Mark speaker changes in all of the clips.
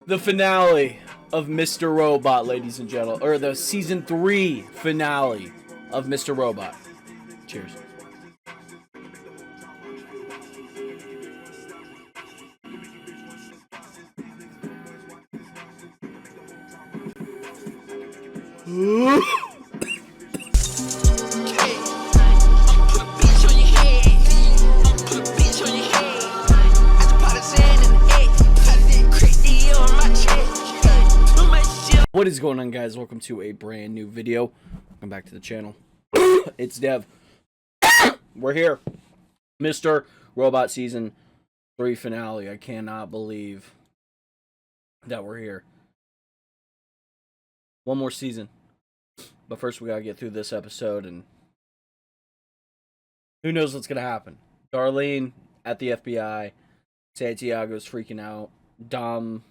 Speaker 1: The finale of Mr. Robot, ladies and gentlemen, or the season 3 finale of Mr. Robot. Cheers. What is going on, guys? Welcome to a brand new video. Welcome back to the channel. It's Dev. We're here. Mr. Robot season 3 finale. I cannot believe that we're here. One more season. But first we gotta get through this episode, and who knows what's gonna happen. Darlene at the FBI. Santiago's freaking out. Dom,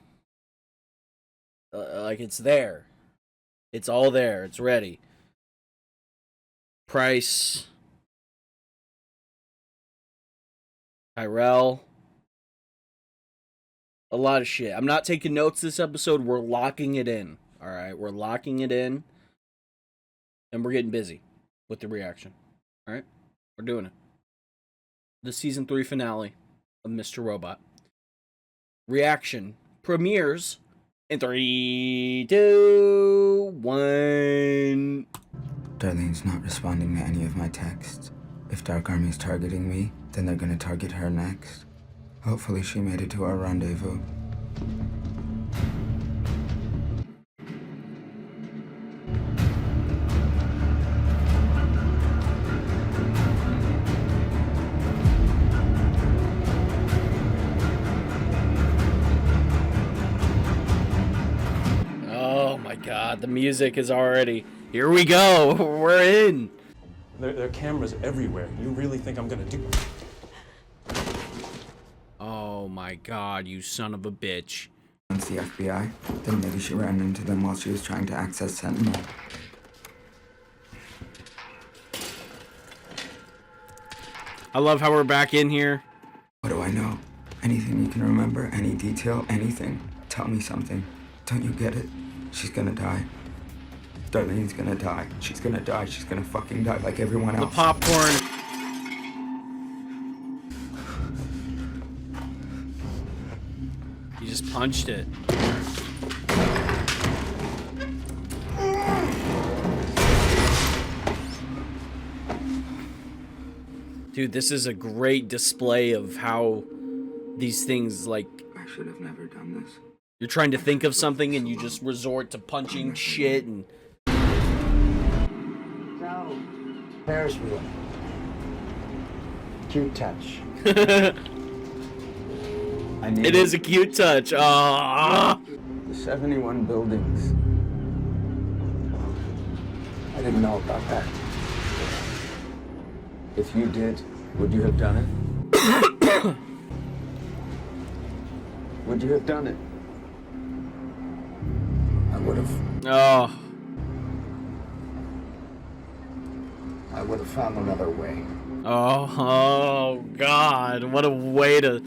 Speaker 1: like, it's there. It's all there. It's ready. Price. Tyrell. A lot of shit. I'm not taking notes this episode. We're locking it in. Alright? We're locking it in. And we're getting busy with the reaction. Alright? We're doing it. The season 3 finale of Mr. Robot. Reaction premieres in 3, 2, 1.
Speaker 2: Darlene's not responding to any of my texts. If Dark Army's targeting me, then they're gonna target her next. Hopefully she made it to our rendezvous.
Speaker 1: Oh my god, the music is already... Here we go! We're in!
Speaker 3: There are cameras everywhere. You really think I'm gonna do...
Speaker 1: Oh my god, you son of a bitch.
Speaker 2: Once the FBI, then maybe she ran into them while she was trying to access Sentinel.
Speaker 1: I love how we're back in here.
Speaker 2: What do I know? Anything you can remember? Any detail? Anything? Tell me something. Don't you get it? She's gonna die. Darlene's gonna die. She's gonna die. She's gonna fucking die like everyone else.
Speaker 1: The popcorn. He just punched it. Dude, this is a great display of how these things, like...
Speaker 2: I should have never done this.
Speaker 1: You're trying to think of something and you just resort to punching shit and...
Speaker 4: No. Ferris wheel. Cute touch.
Speaker 1: It is a cute touch. Ah.
Speaker 4: The 71 buildings. I didn't know about that. If you did, would you have done it? Would you have done it? I would have.
Speaker 1: Oh.
Speaker 4: I would have found another way.
Speaker 1: Oh, God. What a way to...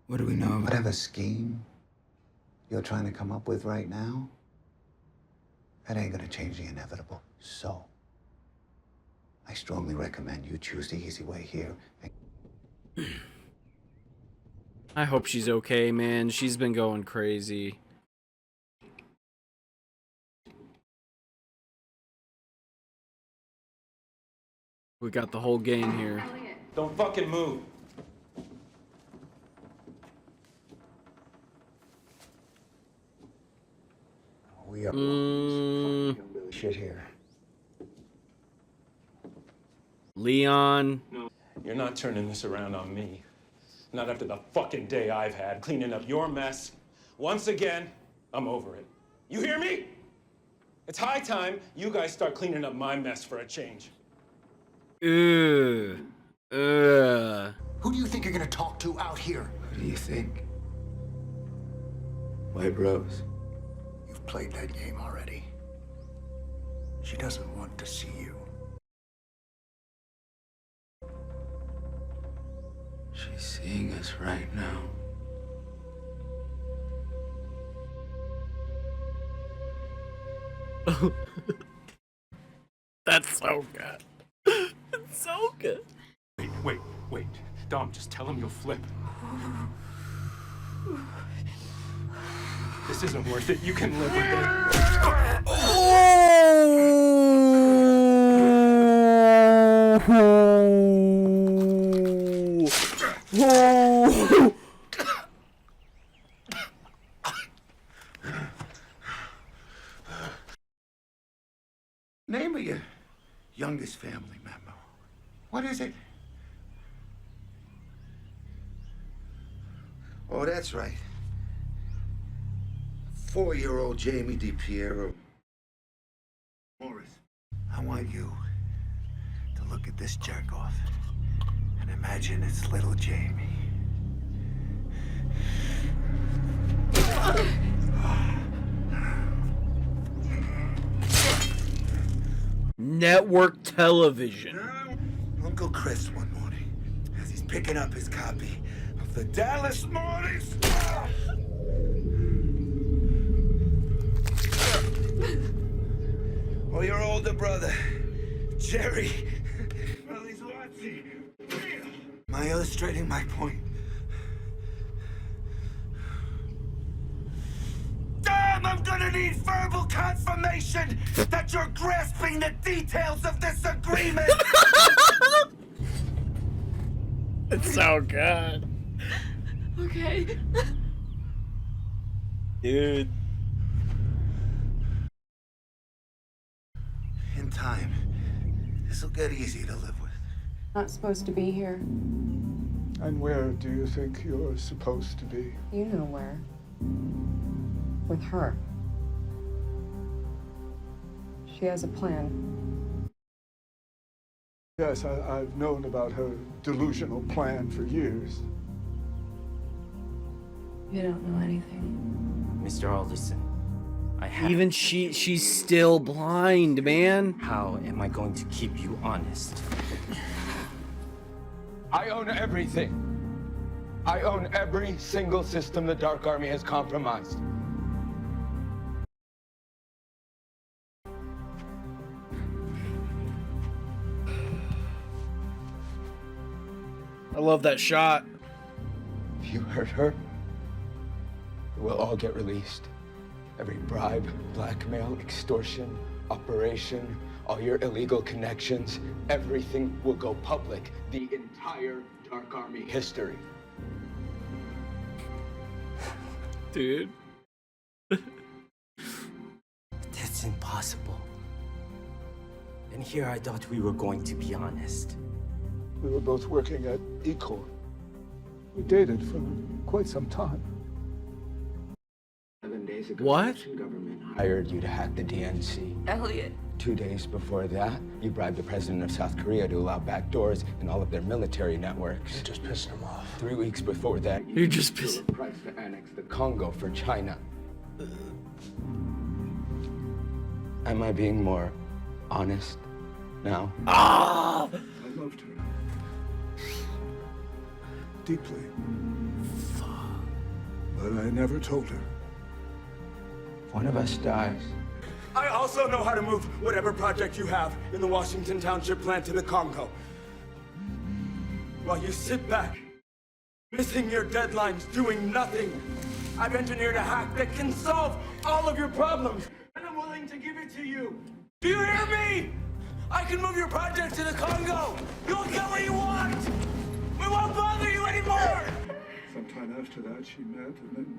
Speaker 2: What do we know about
Speaker 5: Whatever scheme you're trying to come up with right now, that ain't gonna change the inevitable. So, I strongly recommend you choose the easy way here.
Speaker 1: I hope she's okay, man. She's been going crazy. We got the whole gang here.
Speaker 3: Don't fucking move.
Speaker 4: We are shit here.
Speaker 1: Leon.
Speaker 3: You're not turning this around on me. Not after the fucking day I've had cleaning up your mess. Once again, I'm over it. You hear me? It's high time you guys start cleaning up my mess for a change.
Speaker 5: Who do you think you're gonna talk to out here?
Speaker 2: Who do you think? White Rose.
Speaker 5: You've played that game already. She doesn't want to see you.
Speaker 2: She's seeing us right now.
Speaker 1: That's so good. It's so good.
Speaker 3: Wait. Dom, just tell him you'll flip. This isn't worth it. You can live with it.
Speaker 5: Name of your youngest family member. What is it? Oh, that's right. 4-year-old Jamie DiPiero. Morris, I want you to look at this jerk off and imagine it's little Jamie.
Speaker 1: Network television.
Speaker 5: Uncle Chris one morning, as he's picking up his copy of the Dallas Morning Star. Or your older brother, Jerry. Well, he's watching. Am I illustrating my point? Damn, I'm gonna need verbal confirmation that you're grasping the details of this agreement.
Speaker 1: It's so good.
Speaker 6: Okay.
Speaker 1: Dude.
Speaker 5: In time, this'll get easy to live with.
Speaker 6: Not supposed to be here.
Speaker 7: And where do you think you're supposed to be?
Speaker 6: You know where. With her. She has a plan.
Speaker 7: Yes, I've known about her delusional plan for years.
Speaker 6: You don't know anything.
Speaker 4: Mr. Alderson, I have...
Speaker 1: Even she's still blind, man.
Speaker 4: How am I going to keep you honest?
Speaker 2: I own everything. I own every single system the Dark Army has compromised.
Speaker 1: I love that shot.
Speaker 2: If you hurt her, we'll all get released. Every bribe, blackmail, extortion, operation, all your illegal connections, everything will go public. The entire Dark Army history.
Speaker 1: Dude.
Speaker 4: That's impossible. And here I thought we were going to be honest.
Speaker 7: We were both working at Ecor. We dated for quite some time.
Speaker 2: 7 days ago,
Speaker 1: What?
Speaker 2: the Russian government hired you to hack the DNC.
Speaker 6: Elliot.
Speaker 2: 2 days before that, you bribed the president of South Korea to allow backdoors in all of their military networks. You're just pissing him off. 3 weeks before that,
Speaker 1: You're just
Speaker 2: drew
Speaker 1: pissing.
Speaker 2: a price to annex the Congo for China. Am I being more honest now?
Speaker 1: Ah!
Speaker 7: I loved her. Deeply. But I never told her.
Speaker 2: One of us dies. I also know how to move whatever project you have in the Washington Township plant to the Congo. While you sit back, missing your deadlines, doing nothing, I've engineered a hack that can solve all of your problems, and I'm willing to give it to you. Do you hear me? I can move your project to the Congo. You'll get what you want. We won't bother you anymore.
Speaker 7: Sometime after that, she met, and then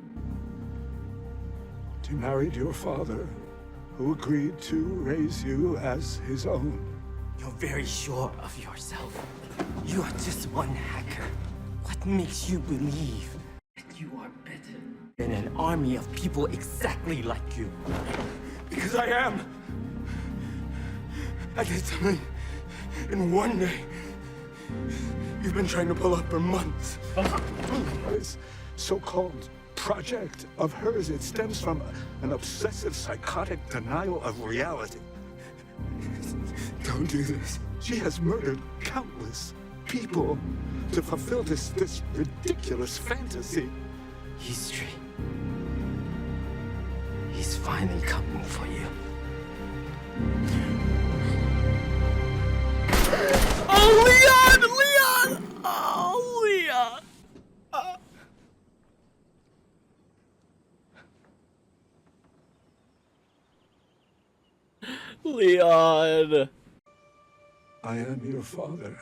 Speaker 7: she married your father, who agreed to raise you as his own.
Speaker 4: You're very sure of yourself. You are just one hacker. What makes you believe that you are better than an army of people exactly like you?
Speaker 2: Because I am. I did something in one day you've been trying to pull up for months.
Speaker 7: This so-called project of hers, it stems from an obsessive psychotic denial of reality.
Speaker 2: Don't do this.
Speaker 7: She has murdered countless people to fulfill this ridiculous fantasy.
Speaker 4: History. He's finally coming for you.
Speaker 1: Oh, Leon! Leon! Oh, Leon! Leon!
Speaker 7: I am your father.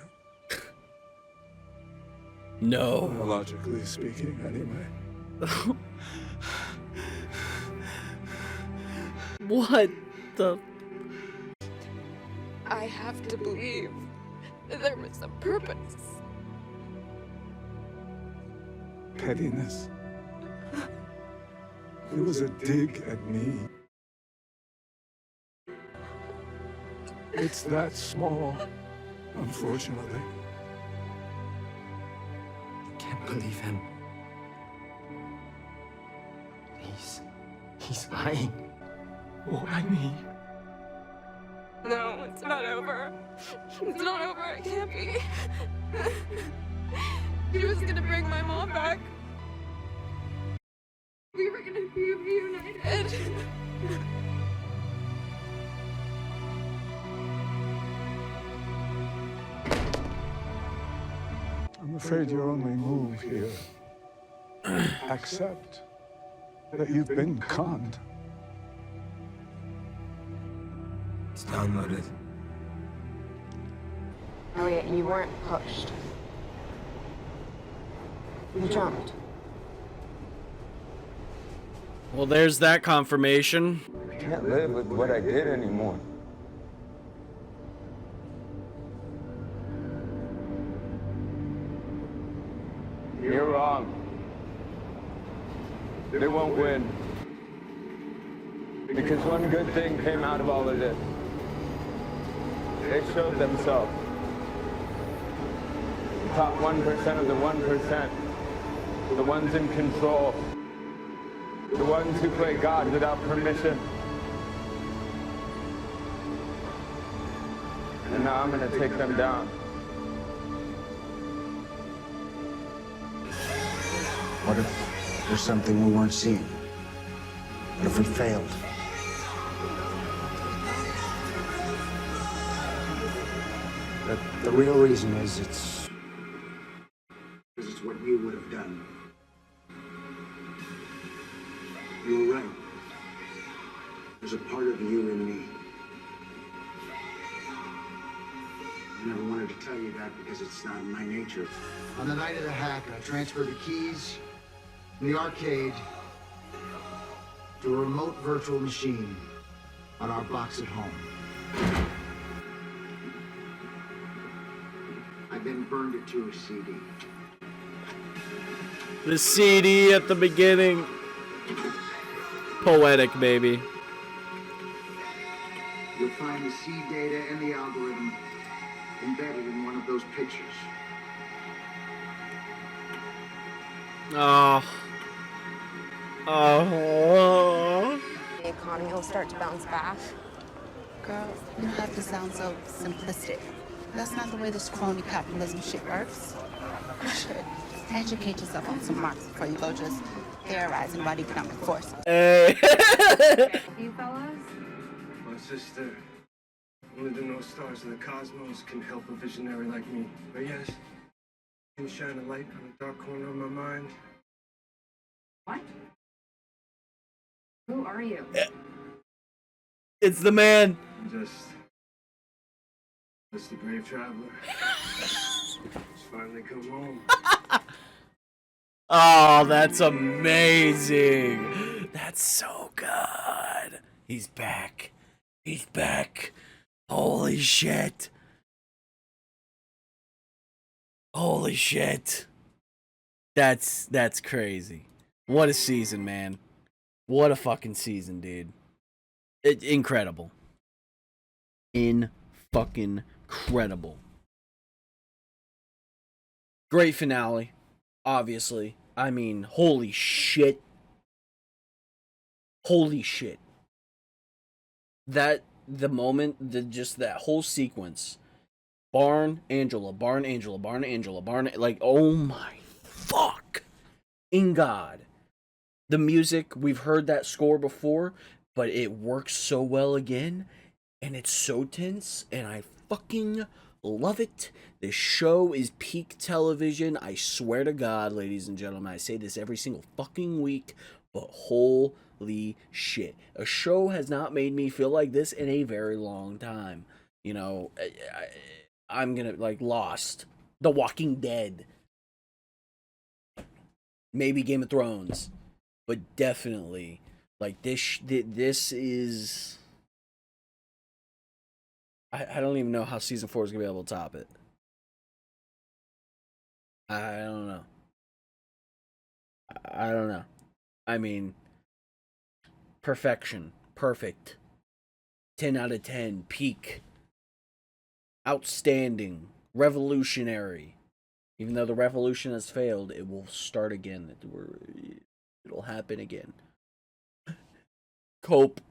Speaker 1: No.
Speaker 7: Biologically speaking, anyway.
Speaker 1: What the?
Speaker 8: I have to believe that there was a purpose.
Speaker 7: Pettiness. It was a dig at me. It's that small, unfortunately.
Speaker 4: Can't believe him. He's lying. Why me?
Speaker 8: No, it's not over. It's not over. It can't be. He was gonna bring my mom back. We were gonna be reunited.
Speaker 7: I'm afraid your only move here. Accept that you've been conned.
Speaker 4: It's downloaded.
Speaker 6: Elliot, you weren't pushed. You jumped.
Speaker 1: Well, there's that confirmation.
Speaker 2: I can't live with what I did anymore. You're wrong. They won't win. Because one good thing came out of all of this. They showed themselves. The top 1% of the 1%. The ones in control. The ones who play God without permission. And now I'm gonna take them down.
Speaker 5: What if there's something we weren't seeing? What if we failed? The real reason is it's what you would have done. You were right. There's a part of you in me. I never wanted to tell you that because it's not in my nature. On the night of the hack, I transferred the keys from the arcade to a remote virtual machine on our box at home. I then burned it to a CD.
Speaker 1: The CD at the beginning. Poetic, baby.
Speaker 5: You'll find the seed data and the algorithm embedded in one of those pictures.
Speaker 1: Oh. Oh.
Speaker 6: The economy will start to bounce back.
Speaker 9: Girl, you don't have to sound so simplistic. That's not the way this crony capitalism shit works. You should educate yourself on some marks before you go just theorizing about economic forces.
Speaker 1: Hey.
Speaker 6: You fellas?
Speaker 10: My sister, only the North Stars in the cosmos can help a visionary like me. But yes, can you shine a light on a dark corner of my mind?
Speaker 6: What? Who are you?
Speaker 1: It's the man.
Speaker 10: I'm just a brave traveler. Just finally come home.
Speaker 1: Oh, that's amazing. That's so good. He's back. He's back. Holy shit. Holy shit. That's crazy. What a season, man. What a fucking season, dude. Incredible. Fucking credible. Great finale, obviously. I mean, holy shit. Holy shit. The moment, just that whole sequence. Barn, Angela, like, oh my fuck. In God. The music, we've heard that score before, but it works so well again. and it's so tense, and I fucking love it. This show is peak television. I swear to God, ladies and gentlemen, I say this every single fucking week, but holy shit. A show has not made me feel like this in a very long time. You know, I'm gonna, like, Lost, The Walking Dead, maybe Game of Thrones, but definitely, like, this is... I don't even know how season 4 is gonna be able to top it. I don't know. I don't know. I mean, perfection, perfect, 10 out of 10, peak, outstanding, revolutionary. Even though the revolution has failed, it will start again. It'll happen again. Cope.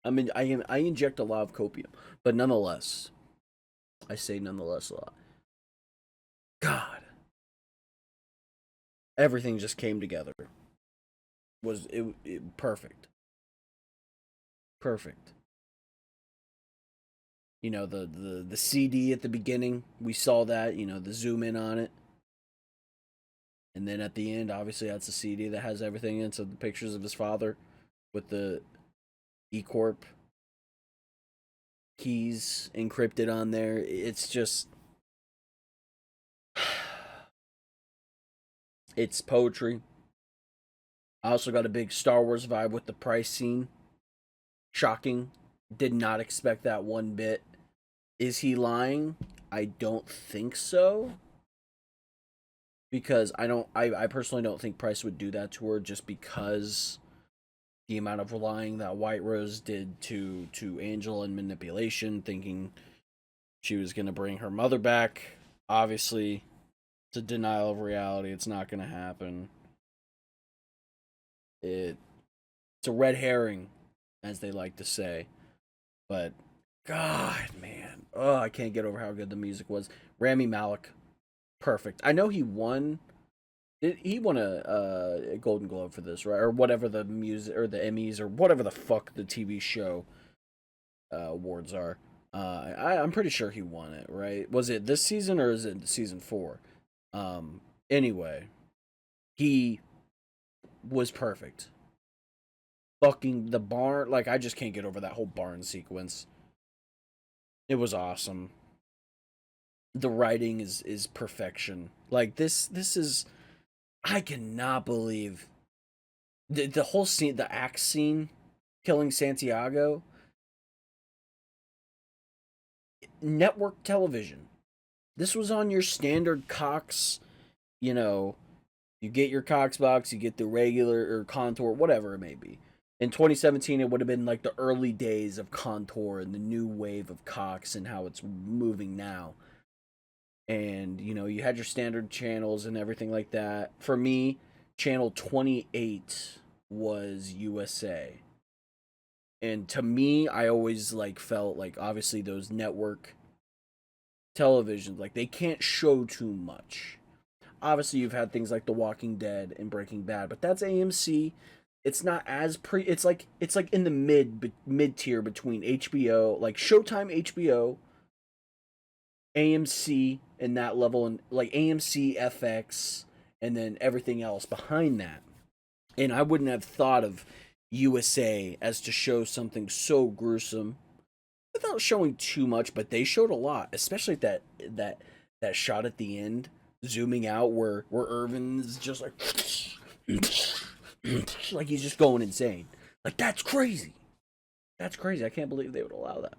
Speaker 1: I mean, I inject a lot of copium, but nonetheless, I say nonetheless a lot. God, everything just came together. Was it perfect? Perfect. You know, the CD at the beginning, we saw that. You know, the zoom in on it, and then at the end, obviously that's a CD that has everything in. So the pictures of his father with the E Corp keys encrypted on there. It's just, it's poetry. I also got a big Star Wars vibe with the Price scene. Shocking. Did not expect that one bit. Is he lying? I don't think so. Because I personally don't think Price would do that to her, just because the amount of lying that White Rose did to Angela and manipulation, thinking she was going to bring her mother back. Obviously, it's a denial of reality. It's not going to happen. It's a red herring, as they like to say. But, God, man. Oh, I can't get over how good the music was. Rami Malek, perfect. I know he won. He won a Golden Globe for this, right? Or whatever the music, or the Emmys, or whatever the fuck the TV show awards are. I'm pretty sure he won it, right? Was it this season or is it season 4? Anyway, he was perfect. Fucking the barn, like, I just can't get over that whole barn sequence. It was awesome. The writing is perfection. Like, this is, I cannot believe the whole scene, the axe scene, killing Santiago. Network television. This was on your standard Cox, you know, you get your Cox box, you get the regular or Contour, whatever it may be. In 2017, it would have been like the early days of Contour and the new wave of Cox and how it's moving now. And, you know, you had your standard channels and everything like that. For me, channel 28 was USA. And to me, I always, like, felt like, obviously, those network televisions, like, they can't show too much. Obviously, you've had things like The Walking Dead and Breaking Bad, but that's AMC. It's not as it's like in the mid tier between HBO, like Showtime, HBO, AMC, and that level, and like AMC, FX, and then everything else behind that. And I wouldn't have thought of USA as to show something so gruesome without showing too much, but they showed a lot, especially that shot at the end, zooming out where Irvin's just like like he's just going insane. Like, that's crazy. That's crazy. I can't believe they would allow that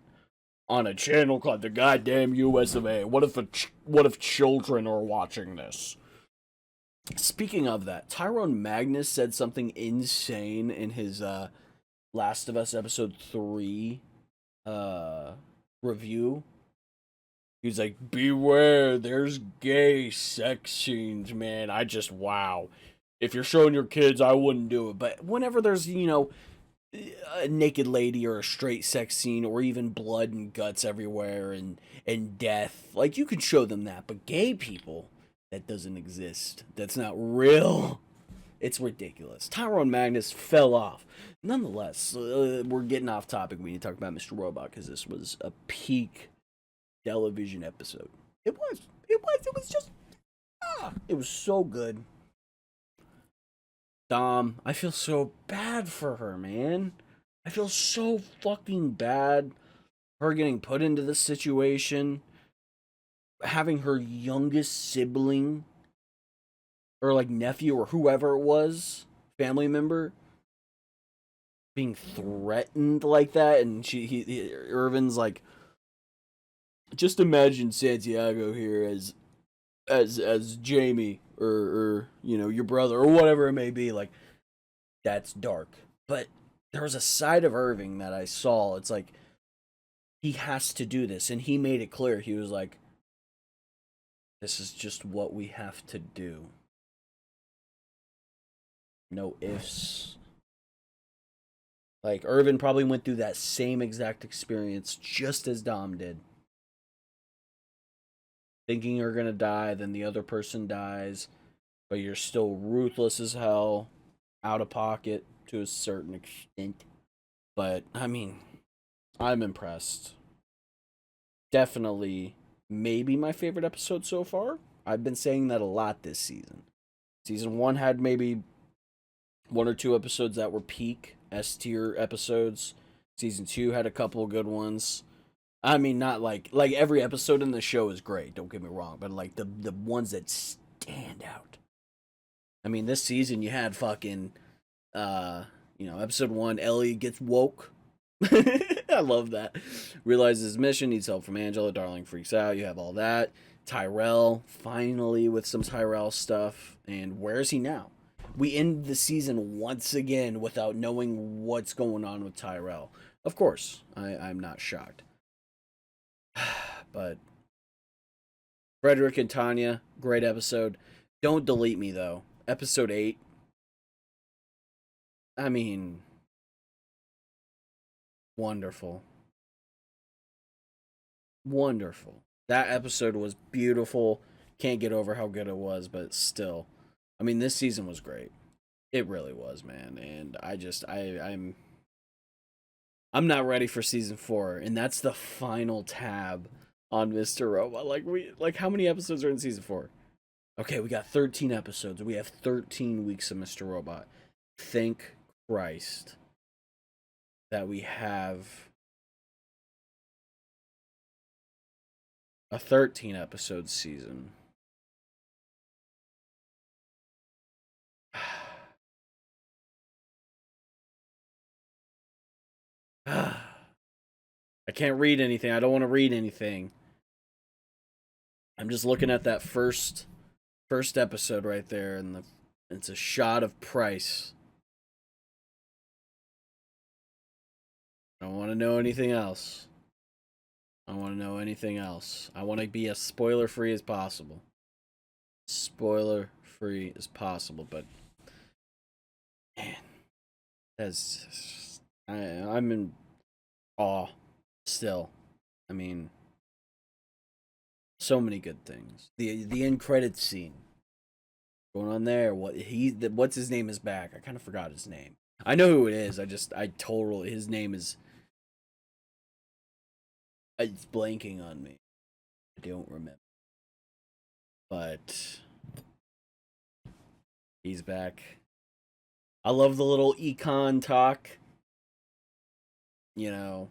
Speaker 1: on a channel called the goddamn US of A. What if children are watching this? Speaking of that, Tyrone Magnus said something insane in his Last of Us episode 3 review. He's like, beware, there's gay sex scenes, man. Wow. If you're showing your kids, I wouldn't do it. But whenever there's, you know, a naked lady or a straight sex scene, or even blood and guts everywhere and death, like, you can show them that. But gay people, that doesn't exist. That's not real. It's ridiculous. Tyrone Magnus fell off. Nonetheless, we're getting off topic. We need to talk about Mr. Robot because this was a peak television episode. It was. It was just. It was so good. Dom, I feel so bad for her, man. I feel so fucking bad. Her getting put into this situation. Having her youngest sibling, or like nephew or whoever it was, family member, being threatened like that, and Irvin's like, just imagine Santiago here as Jamie or you know, your brother or whatever it may be. Like, that's dark. But there was a side of Irving that I saw. It's like, he has to do this, and he made it clear. He was like, this is just what we have to do. No ifs. Like, Irvin probably went through that same exact experience just as Dom did. Thinking you're gonna die, then the other person dies, but you're still ruthless as hell, out of pocket to a certain extent. But, I mean, I'm impressed. Definitely, maybe my favorite episode so far. I've been saying that a lot this season. Season 1 had maybe 1 or 2 episodes that were peak S-tier episodes. Season 2 had a couple of good ones. I mean, not like every episode in the show is great, don't get me wrong, but like the ones that stand out. I mean, this season you had fucking episode 1, Ellie gets woke. I love that. Realizes his mission, needs help from Angela, Darling freaks out, you have all that. Tyrell, finally with some Tyrell stuff, and where is he now? We end the season once again without knowing what's going on with Tyrell. Of course, I'm not shocked. But Frederick and Tanya, great episode. Don't delete me though. Episode 8. I mean, wonderful. Wonderful. That episode was beautiful. Can't get over how good it was, but still. I mean, this season was great. It really was, man. And I'm not ready for season 4, and that's the final tab on Mr. Robot. Like how many episodes are in season 4? Okay, we got 13 episodes. We have 13 weeks of Mr. Robot. Thank Christ that we have a 13 episode season. I can't read anything. I don't want to read anything. I'm just looking at that first episode right there, and it's a shot of Price. I don't want to know anything else. I want to know anything else. I want to be as spoiler free as possible. Spoiler free as possible, but man, I'm in awe still. I mean, so many good things. The end credits scene going on there. What's his name is back. I kind of forgot his name. I know who it is. His name is. It's blanking on me. I don't remember. But he's back. I love the little econ talk. You know,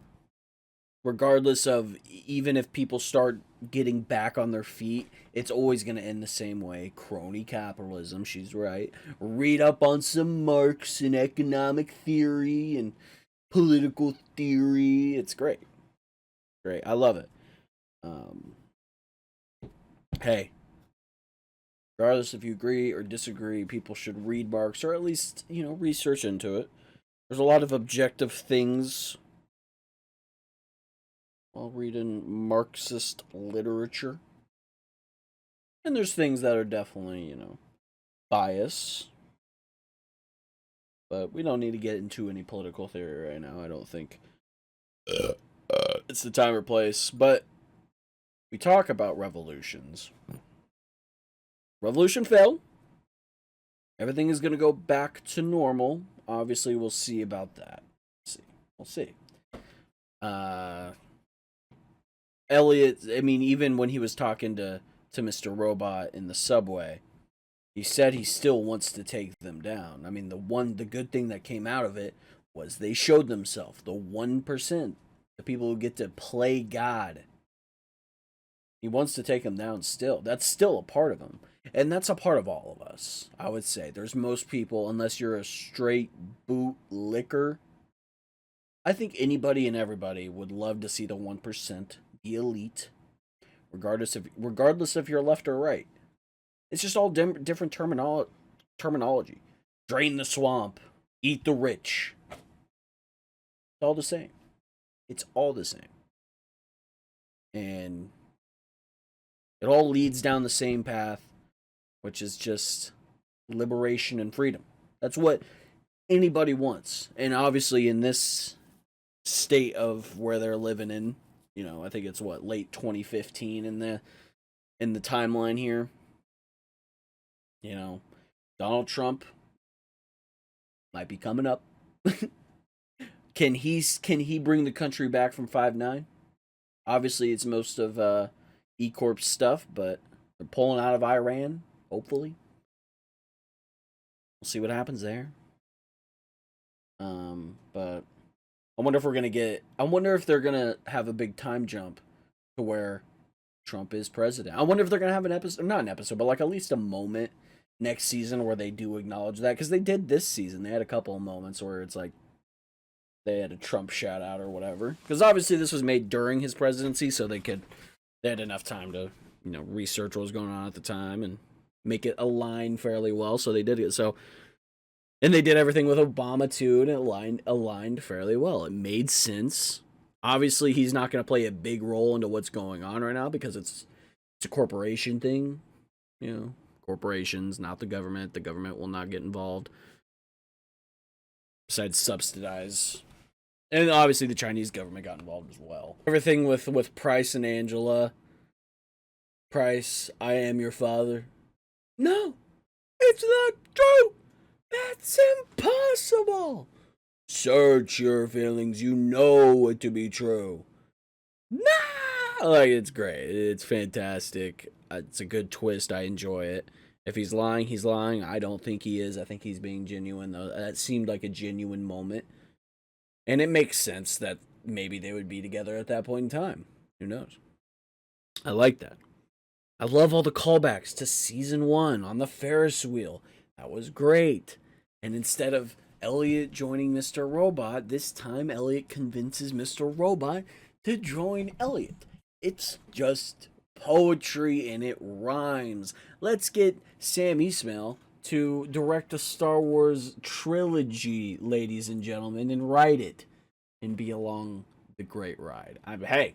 Speaker 1: regardless of, even if people start getting back on their feet, it's always going to end the same way. Crony capitalism, she's right. Read up on some Marx and economic theory and political theory. It's great. Great. I love it. Hey, regardless if you agree or disagree, people should read Marx, or at least, research into it. There's a lot of objective things while reading Marxist literature. And there's things that are definitely, bias. But we don't need to get into any political theory right now, I don't think. It's the time or place. But we talk about revolutions. Revolution failed. Everything is going to go back to normal. Obviously, we'll see about that. We'll see. Elliot, I mean, even when he was talking to Mr. Robot in the subway, he said he still wants to take them down. I mean, the good thing that came out of it was they showed themselves, the 1%, the people who get to play God. He wants to take them down still. That's still a part of him. And that's a part of all of us, I would say. There's most people, unless you're a straight bootlicker, I think anybody and everybody would love to see the 1% be elite, regardless if you're left or right. It's just all different terminology. Drain the swamp, eat the rich. It's all the same. It's all the same. And it all leads down the same path, which is just liberation and freedom. That's what anybody wants. And obviously in this state of where they're living in, you know, I think it's late 2015 in the timeline here. You know, Donald Trump might be coming up. Can he bring the country back from 5/9? Obviously, it's most of E Corp's stuff, but they're pulling out of Iran. Hopefully, we'll see what happens there. But I wonder if they're gonna have a big time jump to where Trump is president. I wonder if they're gonna have not an episode, but like at least a moment next season where they do acknowledge that, because they did this season. They had a couple of moments where it's like they had a Trump shout out or whatever, because obviously this was made during his presidency, so they had enough time to, you know, research what was going on at the time and make it align fairly well. So they did it. So, and they did everything with Obama too, and it aligned fairly well. It made sense. Obviously, he's not going to play a big role into what's going on right now because it's a corporation thing, you know. Corporations, not the government. The government will not get involved. Besides subsidize. And obviously the Chinese government got involved as well. Everything with Price and Angela. Price, I am your father. No, it's not true. That's impossible. Search your feelings. You know it to be true. Nah! Like, it's great. It's fantastic. It's a good twist. I enjoy it. If he's lying, he's lying. I don't think he is. I think he's being genuine, though. That seemed like a genuine moment. And it makes sense that maybe they would be together at that point in time. Who knows? I like that. I love all the callbacks to season 1 on the Ferris wheel. That was great. And instead of Elliot joining Mr. Robot, this time Elliot convinces Mr. Robot to join Elliot. It's just poetry and it rhymes. Let's get Sam Esmail to direct a Star Wars trilogy, ladies and gentlemen, and write it and be along the great ride. Hey,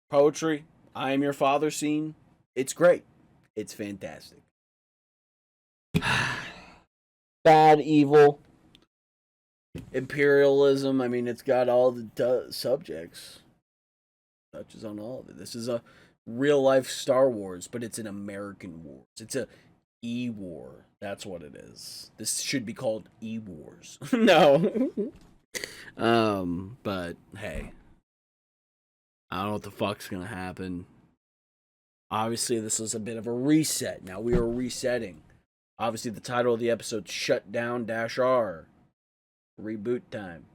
Speaker 1: poetry, I am your father scene. It's great. It's fantastic. Bad, evil, imperialism. I mean, it's got all the subjects. Touches on all of it. This is a real life Star Wars, but it's an American Wars. It's a E-War. That's what it is. This should be called E-Wars. No. But hey, I don't know what the fuck's gonna happen. Obviously, this was a bit of a reset. Now we are resetting. Obviously, the title of the episode, Shutdown -R. Reboot time.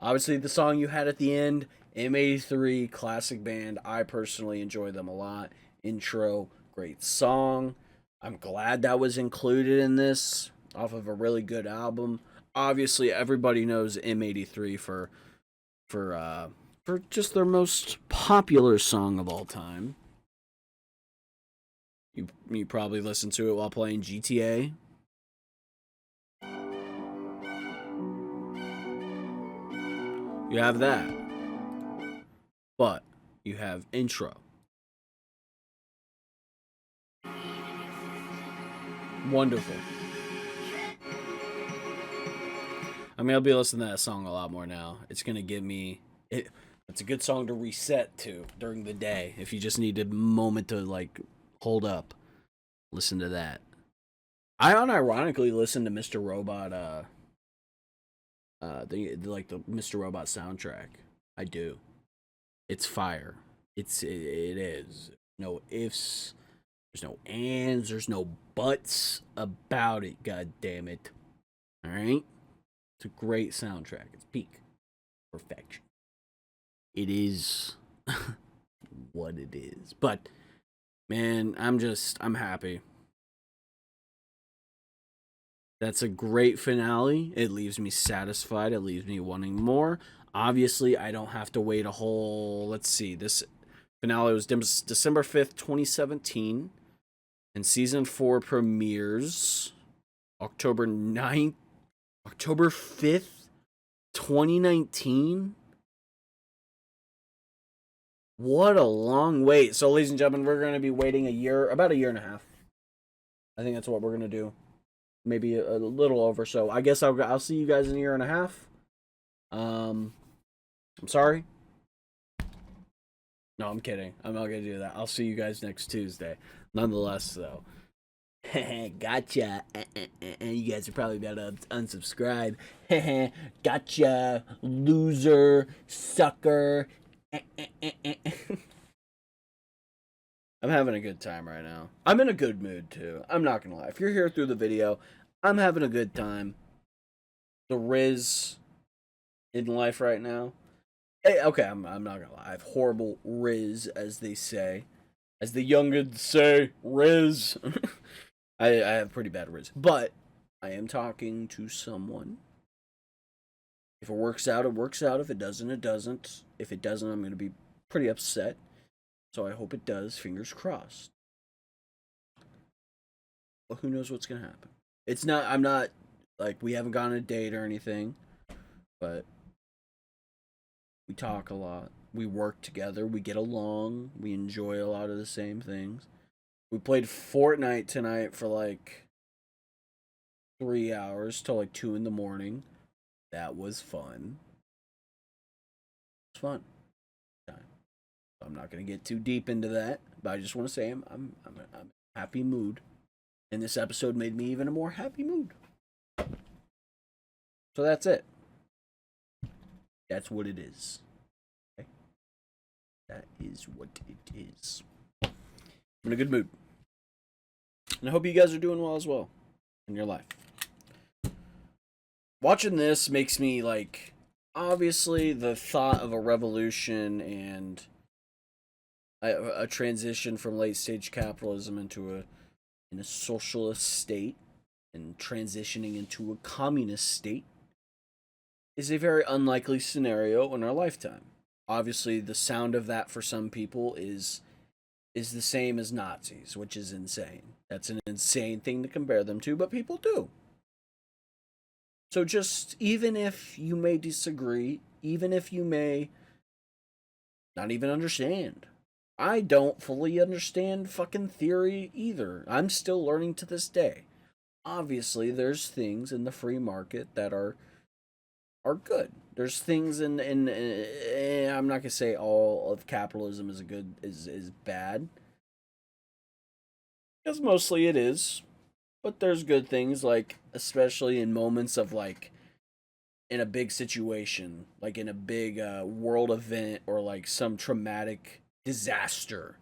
Speaker 1: Obviously, the song you had at the end, M83, classic band. I personally enjoy them a lot. Intro, great song. I'm glad that was included in this, off of a really good album. Obviously, everybody knows M83 for just their most popular song of all time. You probably listened to it while playing GTA. You have that. But you have intro. Wonderful. I mean, I'll be listening to that song a lot more now. It's going to give me... It's a good song to reset to during the day if you just need a moment to, like, hold up. Listen to that. I unironically listened to Mr. Robot, the Mr. Robot soundtrack. I do. It's fire. It is. No ifs. There's no ands. There's no buts about it. God damn it. All right. It's a great soundtrack. It's peak perfection. It is what it is. But man, I'm happy. That's a great finale. It leaves me satisfied. It leaves me wanting more. Obviously, I don't have to wait a whole. Let's see. This finale was December 5th, 2017. And season 4 premieres October 9th, October 5th, 2019. What a long wait. So, ladies and gentlemen, we're going to be waiting about a year and a half. I think that's what we're going to do. Maybe a little over. So, I guess I'll see you guys in a year and a half. I'm sorry. No, I'm kidding. I'm not going to do that. I'll see you guys next Tuesday. Nonetheless, though. Gotcha. You guys are probably about to unsubscribe. Gotcha. Loser. Sucker. I'm having a good time right now. I'm in a good mood, too. I'm not going to lie. If you're here through the video, I'm having a good time. The Riz in life right now. Hey, okay, I'm not going to lie. I have horrible Riz, as they say. As the youngins say, Riz. I have pretty bad Riz. But I am talking to someone. If it works out, it works out. If it doesn't, it doesn't. If it doesn't, I'm going to be pretty upset. So I hope it does. Fingers crossed. Well, who knows what's going to happen. I'm not, we haven't gone on a date or anything. But we talk a lot. We work together. We get along. We enjoy a lot of the same things. We played Fortnite tonight for 3 hours till 2 in the morning. That was fun. It's fun. I'm not gonna get too deep into that, but I just want to say I'm in a happy mood, and this episode made me even a more happy mood. So that's it. That's what it is. Okay? That is what it is. I'm in a good mood. And I hope you guys are doing well as well in your life. Watching this makes me obviously the thought of a revolution and a transition from late stage capitalism into a socialist state and transitioning into a communist state is a very unlikely scenario in our lifetime. Obviously, the sound of that for some people is the same as Nazis, which is insane. That's an insane thing to compare them to, but people do. So just, even if you may disagree, even if you may not even understand, I don't fully understand fucking theory either. I'm still learning to this day. Obviously, there's things in the free market that are good. There's things in I'm not gonna say all of capitalism is bad, because mostly it is. But there's good things, especially in moments of in a big situation, in a big world event or some traumatic disaster,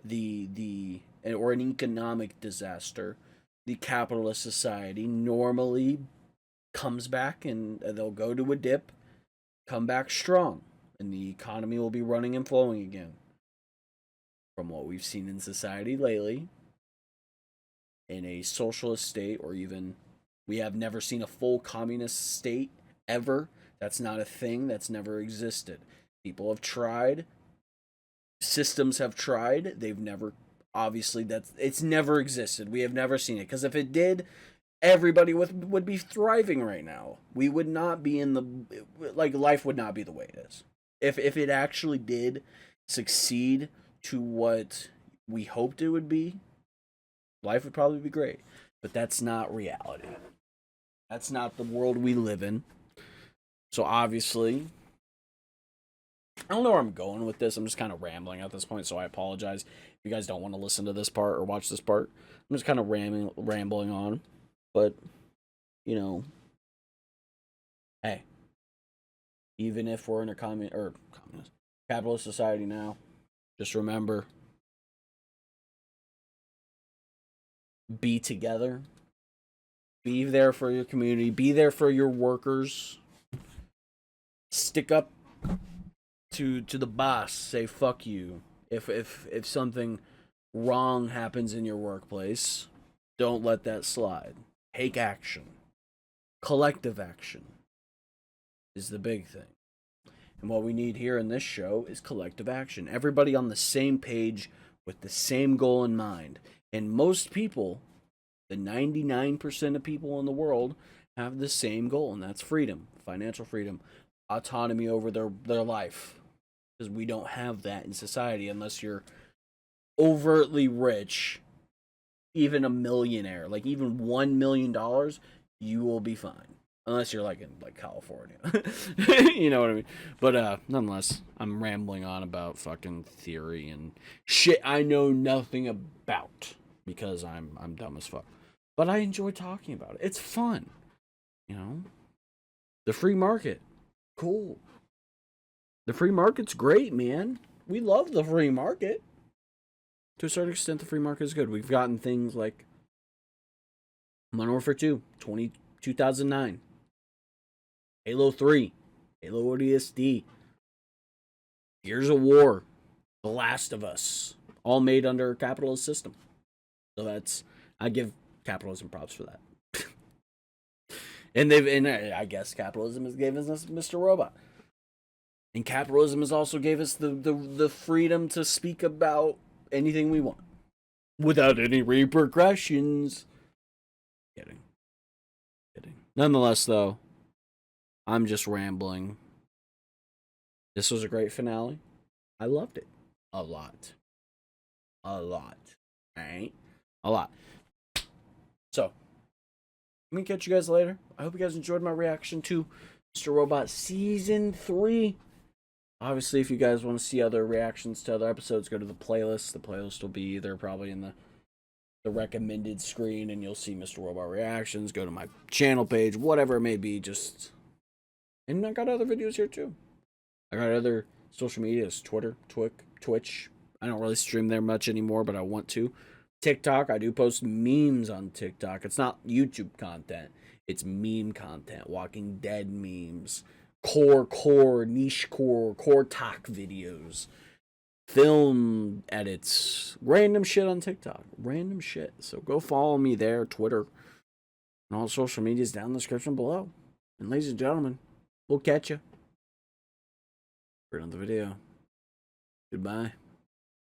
Speaker 1: or an economic disaster. The capitalist society normally comes back, and they'll go to a dip, come back strong, and the economy will be running and flowing again. From what we've seen in society lately, in a socialist state, or even we have never seen a full communist state ever. That's not a thing. That's never existed. People have tried. Systems have tried. They've never, obviously, it's never existed. We have never seen it, because if it did, everybody would be thriving right now. We would not be in the, life would not be the way it is. If it actually did succeed to what we hoped it would be, life would probably be great. But that's not reality. That's not the world we live in. So obviously, I don't know where I'm going with this. I'm just kind of rambling at this point, so I apologize if you guys don't want to listen to this part or watch this part. I'm just kind of rambling on. But, you know, hey, even if we're in a capitalist society now, just remember, be together. Be there for your community. Be there for your workers. Stick up to the boss. Say fuck you. If something wrong happens in your workplace, don't let that slide. Take action. Collective action is the big thing. And what we need here in this show is collective action. Everybody on the same page with the same goal in mind. And most people, the 99% of people in the world, have the same goal, and that's freedom, financial freedom, autonomy over their life. Because we don't have that in society unless you're overtly rich, even a millionaire, like even $1 million, you will be fine. Unless you're like in like California. You know what I mean? But nonetheless, I'm rambling on about fucking theory and shit I know nothing about because I'm dumb as fuck. But I enjoy talking about it. It's fun. You know? The free market. Cool. The free market's great, man. We love the free market. To a certain extent, the free market is good. We've gotten things like Modern Warfare 2, 2009. Halo 3. Halo ODST. Gears of War. The Last of Us. All made under a capitalist system. So I give capitalism props for that. and I guess capitalism has given us Mr. Robot. And capitalism has also gave us the freedom to speak about anything we want. Without any repercussions. Kidding. Nonetheless, though, I'm just rambling. This was a great finale. I loved it. A lot. Alright? A lot. So, let me catch you guys later. I hope you guys enjoyed my reaction to Mr. Robot Season 3. Obviously, if you guys want to see other reactions to other episodes, go to the playlist. The playlist will be either probably in the recommended screen, and you'll see Mr. Robot reactions. Go to my channel page, whatever it may be. And I got other videos here too. I got other social medias, Twitter, Twitch. I don't really stream there much anymore, but I want to. TikTok, I do post memes on TikTok. It's not YouTube content. It's meme content. Walking Dead memes. Niche core talk videos. Film edits. Random shit on TikTok. Random shit. So go follow me there, Twitter. And all social medias down in the description below. And ladies and gentlemen, we'll catch you for another video. Goodbye.